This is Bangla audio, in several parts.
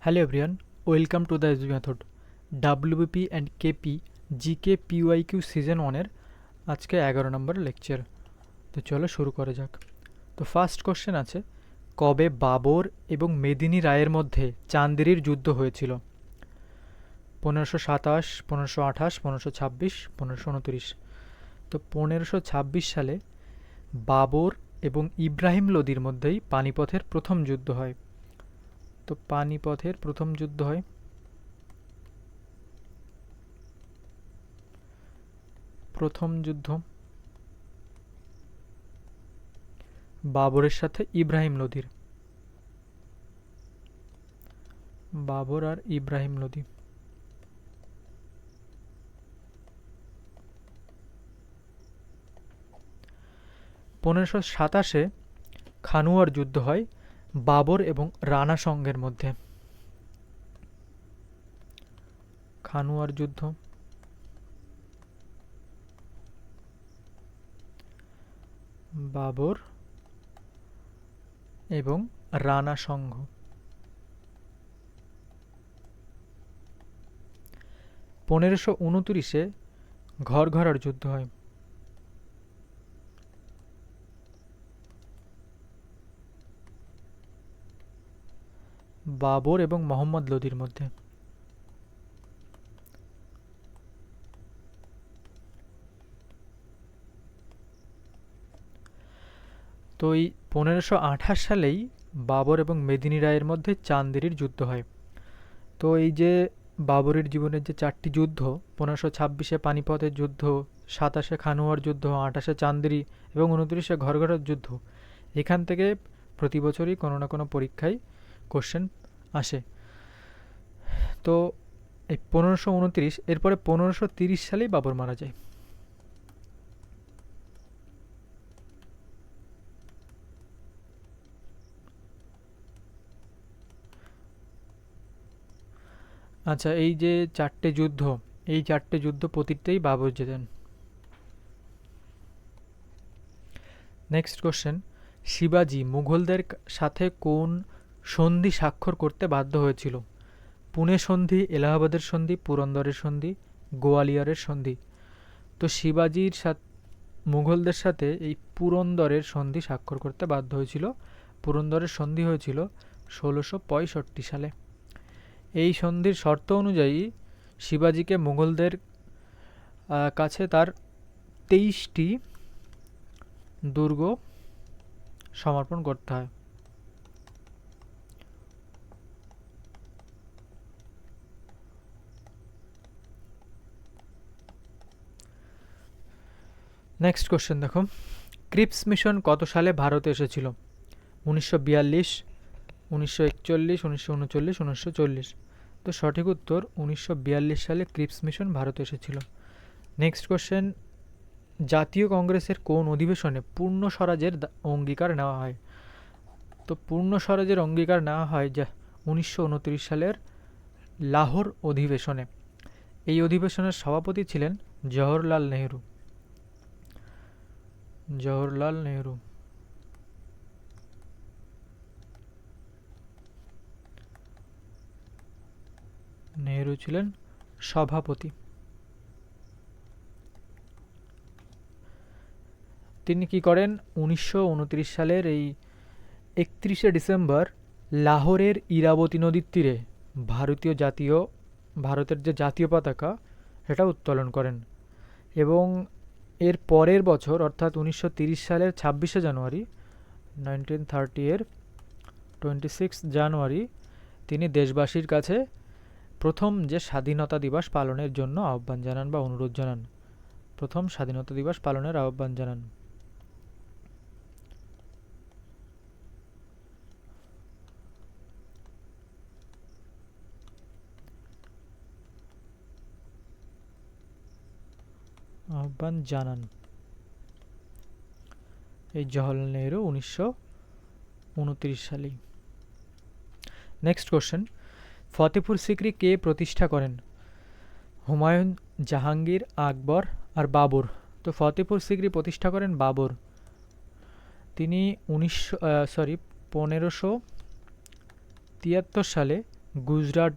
Hello everyone, welcome to the SB Method WBP and KP GK PYQ season 1 এর আজকে 11 নম্বর লেকচার। তো চলো শুরু করা যাক। তো ফার্স্ট কোশ্চেন আছে, কবে বাবর এবং মেদিনী রায়ের মধ্যে চান্দেরির যুদ্ধ হয়েছিল? 1527, 1528, 1526, 1529। তো 1526 সালে বাবর এবং ইব্রাহিম লোদির মধ্যেই পানিপথের প্রথম যুদ্ধ হয়। তো পানিপথের প্রথম যুদ্ধ হয় প্রথম যুদ্ধ বাবরের সাথে ইব্রাহিম লোদির, বাবর আর ইব্রাহিম লোদি। 1527-এ খানুয়ার যুদ্ধ হয় বাবর এবং রানা সঙ্গের মধ্যে। খানুয়ার যুদ্ধ বাবর এবং রানা সংঘ। 1529-এ ঘরঘরার যুদ্ধ হয় বাবর এবং মোহাম্মদ লোদির মধ্যে। তো এই 1528 সালেই বাবর এবং মেদিনী রায়ের মধ্যে চান্দেরির যুদ্ধ হয়। তো এই যে বাবরের জীবনের যে 4টি যুদ্ধ, 1526-এ পানিপথের যুদ্ধ, 27-এ খানুয়ার যুদ্ধ, 28-এ চান্দেরি এবং 29-এ ঘরঘরার যুদ্ধ, এখান থেকে প্রতি বছরই কোনো না কোনো পরীক্ষায় কোশ্চেন আসে। তো এই 1529, এরপরে 1530 সালেই বাবর মারা যায়। আচ্ছা, এই যে 4টে যুদ্ধ, এই 4টে যুদ্ধ প্রতিটাই বাবর জেতেন। নেক্সট কোশ্চেন, শিবাজি মুঘলদের সাথে কোন সন্ধি স্বাক্ষর করতে বাধ্য হয়েছিল? পুনে সন্ধি, এলাহাবাদের সন্ধি, পুরন্দরের সন্ধি, গোয়ালিয়রের সন্ধি। তো শিবাজির সাথে মুঘলদের সাথে এই পুরন্দরের সন্ধি স্বাক্ষর করতে বাধ্য হয়েছিল। পুরন্দরের সন্ধি হয়েছিল 1665 সালে। এই সন্ধির শর্ত অনুযায়ী শিবাজিকে মুঘলদের কাছে তার 23টি দুর্গ সমর্পণ করতে হয়। নেক্সট কোশ্চেন দেখো, ক্রিপস মিশন কত সালে ভারতে এসেছিল? 1942, 1941, 1939, 1940। তো সঠিক উত্তর 1942 সালে ক্রিপস মিশন ভারতে এসেছিল। নেক্সট কোশ্চেন, জাতীয় কংগ্রেসের কোন অধিবেশনে পূর্ণ স্বরাজের অঙ্গীকার নেওয়া হয়? তো পূর্ণ স্বরাজের অঙ্গীকার নেওয়া হয় যা 1929 সালের লাহোর অধিবেশনে। এই অধিবেশনের সভাপতি ছিলেন জওহরলাল নেহরু। জওহরলাল নেহরু নেহরু ছিলেন সভাপতি। তিনি কি করেন? 1929 সালের এই 31শে ডিসেম্বর লাহোরের ইরাবতী নদীর তীরে ভারতের যে জাতীয় পতাকা সেটা উত্তোলন করেন। এবং এর পরের বছর অর্থাৎ 1930 সালের 26শে জানুয়ারি, 1930 এর 26 জানুয়ারি তিনি দেশবাসীর কাছে প্রথম যে স্বাধীনতা দিবস পালনের জন্য আহ্বান জানান বা অনুরোধ জানান। প্রথম স্বাধীনতা দিবস পালনের আহ্বান জানান। আহ্বান জানান এই জওহরলাল নেহরু 1929 সালেই। নেক্সট কোশ্চেন, ফতেপুর সিক্রি কে প্রতিষ্ঠা করেন? হুমায়ুন, জাহাঙ্গীর, আকবর আর বাবর। তো ফতেপুর সিক্রি প্রতিষ্ঠা করেন বাবর। তিনি 1573 সালে গুজরাট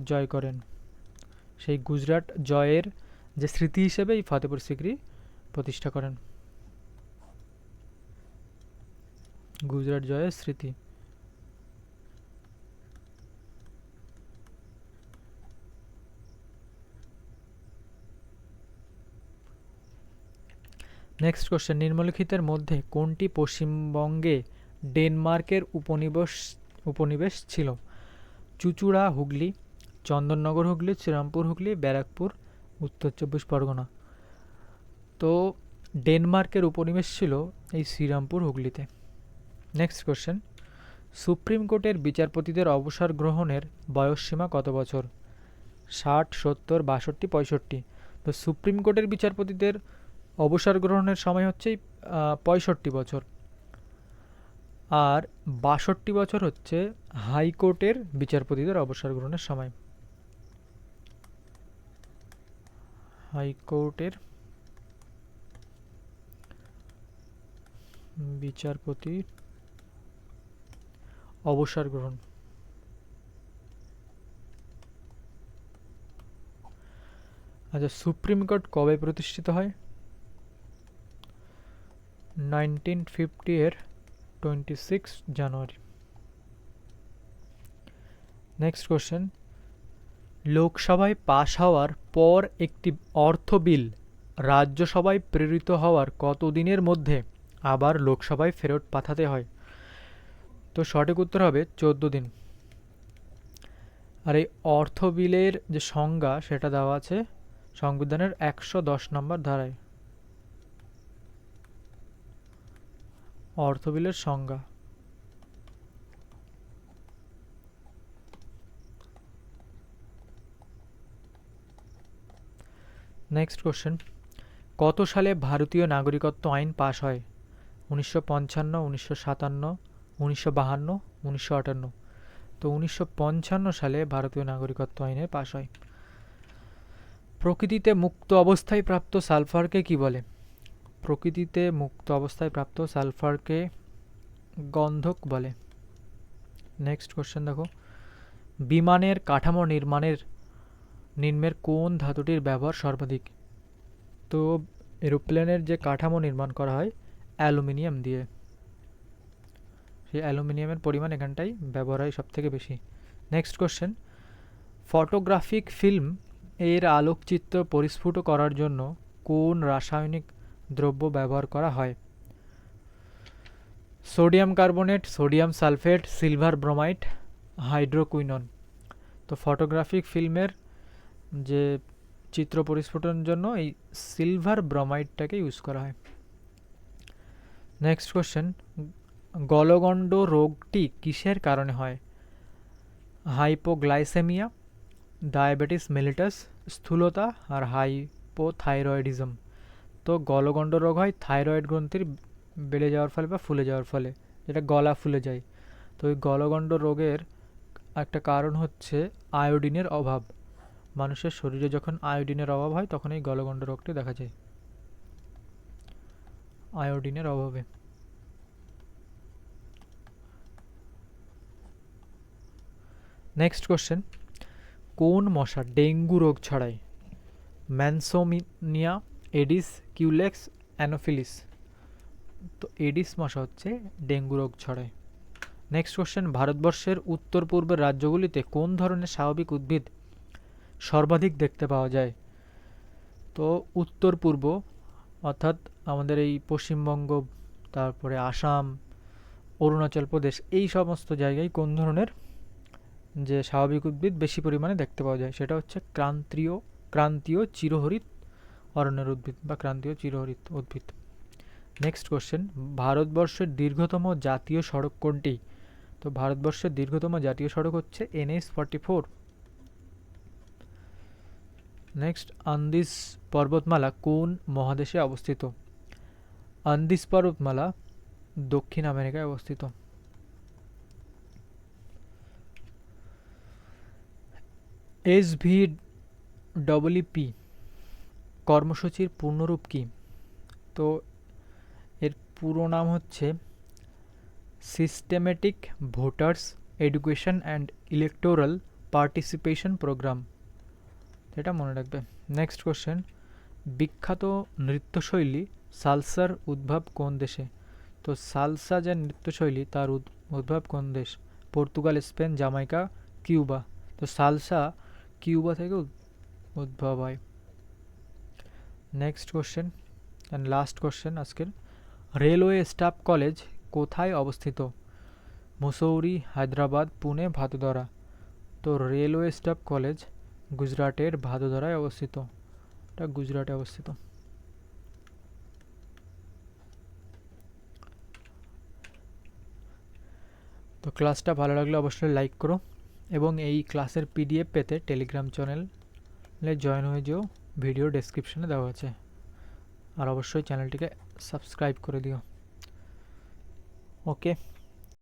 জয় করেন। সেই গুজরাট জয়ের যে স্মৃতি হিসেবে এই ফতেপুর সিক্রি প্রতিষ্ঠা করেন। গুজরাট জয়ের স্মৃতি। নেক্সট কোশ্চেন, নিম্নলিখিতের মধ্যে কোনটি পশ্চিমবঙ্গে ডেনমার্কের উপনিবেশ ছিল? চুঁচুড়া হুগলি, চন্দননগর হুগলি, শ্রীরামপুর হুগলি, ব্যারাকপুর, উত্তর 24 পরগনা। তো ডেনমার্কের উপনিবেশ ছিল এই শ্রীরামপুর হুগলিতে। নেক্সট কোশ্চেন, সুপ্রিম কোর্টের বিচারপতিদের অবসর গ্রহণের বয়সসীমা কত বছর? 60, 70, 62, 65। তো সুপ্রিম কোর্টের বিচারপতিদের অবসর গ্রহণের সময় হচ্ছে 65 বছর, আর 62 বছর হচ্ছে হাইকোর্টের বিচারপতিদের অবসর গ্রহণের সময়। হাইকোর্টের বিচারপতি অবসর গ্রহণ। আচ্ছা, সুপ্রিম কোর্ট কবে প্রতিষ্ঠিত হয়? 1950 এর 26 জানুয়ারি। নেক্সট কোশ্চেন, লোকসভায় পাশ হওয়ার পর একটি অর্থ বিল রাজ্যসভায় প্রেরিত হওয়ার কত দিনের মধ্যে আবার লোকসভায় ফেরত পাঠাতে হয়? তো সঠিক উত্তর হবে 14 দিন। আর এই অর্থ বিলের যে সংজ্ঞা সেটা দেওয়া আছে সংবিধানের 110 নম্বর ধারায়। অর্থ বিলের সংজ্ঞা। নেক্সট কোশ্চেন, কত সালে ভারতীয় নাগরিকত্ব আইন পাশ হয়? 1955, 1957, 1952, 1958। তো 1955 সালে ভারতীয় নাগরিকত্ব আইনে পাশ হয়। প্রকৃতিতে মুক্ত অবস্থায় প্রাপ্ত সালফারকে কি বলে? প্রকৃতিতে মুক্ত অবস্থায় প্রাপ্ত সালফারকে গন্ধক বলে। নেক্সট কোশ্চেন দেখো, বিমানের কাঠামো নির্মাণের কোন ধাতুটির ব্যবহার সর্বাধিক? তো এরোপ্লেনের যে কাঠামো নির্মাণ করা হয় অ্যালুমিনিয়াম দিয়ে, সেই অ্যালুমিনিয়ামের পরিমাণ এখানটাই ব্যবহার হয় সব থেকে বেশি। নেক্সট কোশ্চেন, ফটোগ্রাফিক ফিল্ম এর আলোকচিত্র পরিস্ফুট করার জন্য কোন রাসায়নিক দ্রব্য ব্যবহার করা হয়? Sodium carbonate, sodium sulphate, silver bromide, hydroquinone. তো ফটোগ্রাফিক ফিল্মের যে চিত্র পরিস্ফুটনের জন্য এই সিলভার ব্রোমাইডটাকে ইউজ করা হয়। নেক্সট কোশ্চেন, গলগণ্ড রোগটি কিসের কারণে হয়? হাইপোগ্লাইসেমিয়া, ডায়াবেটিস মেলিটাস, স্থূলতা আর হাইপোথাইরয়েডিজম। তো গলগণ্ড রোগ হয় থাইরয়েড গ্রন্থির বেড়ে যাওয়ার ফলে বা ফুলে যাওয়ার ফলে, যেটা গলা ফুলে যায়। তো ওই গলগণ্ড রোগের একটা কারণ হচ্ছে আয়োডিনের অভাব। মানুষের শরীরে যখন আয়োডিনের অভাব হয় তখন এই গলগণ্ড রোগটি দেখা যায়, আয়োডিনের অভাবে। নেক্সট কোশ্চেন, কোন মশা ডেঙ্গু রোগ ছড়ায়? ম্যানসোমিনিয়া, এডিস, কিউলেক্স, অ্যানোফিলিস। তো এডিস মশা হচ্ছে ডেঙ্গু রোগ ছড়ায়। নেক্সট কোশ্চেন, ভারতবর্ষের উত্তর পূর্বের রাজ্যগুলিতে কোন ধরনের স্বাভাবিক উদ্ভিদ সর্বাধিক দেখতে পাওয়া যায়? তো উত্তর পূর্ব অর্থাৎ আমাদের এই পশ্চিমবঙ্গ, তারপরে আসাম, অরুণাচল প্রদেশ, এই সমস্ত জায়গায় কোন ধরনের যে স্বাভাবিক উদ্ভিদ বেশি পরিমাণে দেখতে পাওয়া যায়? সেটা হচ্ছে ক্রান্তীয় চিরহরিত অরণ্যের উদ্ভিদ বা ক্রান্তীয় চিরহরিত উদ্ভিদ। নেক্সট কোশ্চেন, ভারতবর্ষের দীর্ঘতম জাতীয় সড়ক কোনটি? তো ভারতবর্ষের দীর্ঘতম জাতীয় সড়ক হচ্ছে NH-44। নেক্সট, আন্দিজ পর্বতমালা কোন মহাদেশে অবস্থিত? আন্দিজ পর্বতমালা দক্ষিণ আমেরিকায় অবস্থিত। SVWP কর্মসূচির পূর্ণরূপ কি? তো এর পুরো নাম হচ্ছে systematic voters education and electoral participation programme, এটা মনে রাখবে। নেক্সট কোশ্চেন, বিখ্যাত নৃত্যশৈলী সালসার উদ্ভব কোন দেশে? তো সালসা যে নৃত্যশৈলী তার উদ্ভব কোন দেশ? Portugal, Spain, Jamaica, Cuba. তো সালসা কিউবা থেকে উদ্ভব হয়। Next question and last question আজকের, রেলওয়ে স্টাফ কলেজ কোথায় অবস্থিত? মুসৌরি, হায়দ্রাবাদ, পুনে, ভাদোদরা। তো রেলওয়ে স্টাফ কলেজ গুজরাটের ভাদোদরায় অবস্থিত, এটা গুজরাটে অবস্থিত। তো ক্লাসটা ভালো লাগলে অবশ্যই লাইক করো এবং এই ক্লাসের পিডিএফ পেতে টেলিগ্রাম চ্যানেলে জয়েন হয়ে যেও, ভিডিও ডেসক্রিপশনে দেওয়া আছে। আর অবশ্যই চ্যানেলটিকে সাবস্ক্রাইব করে দিও। ওকে।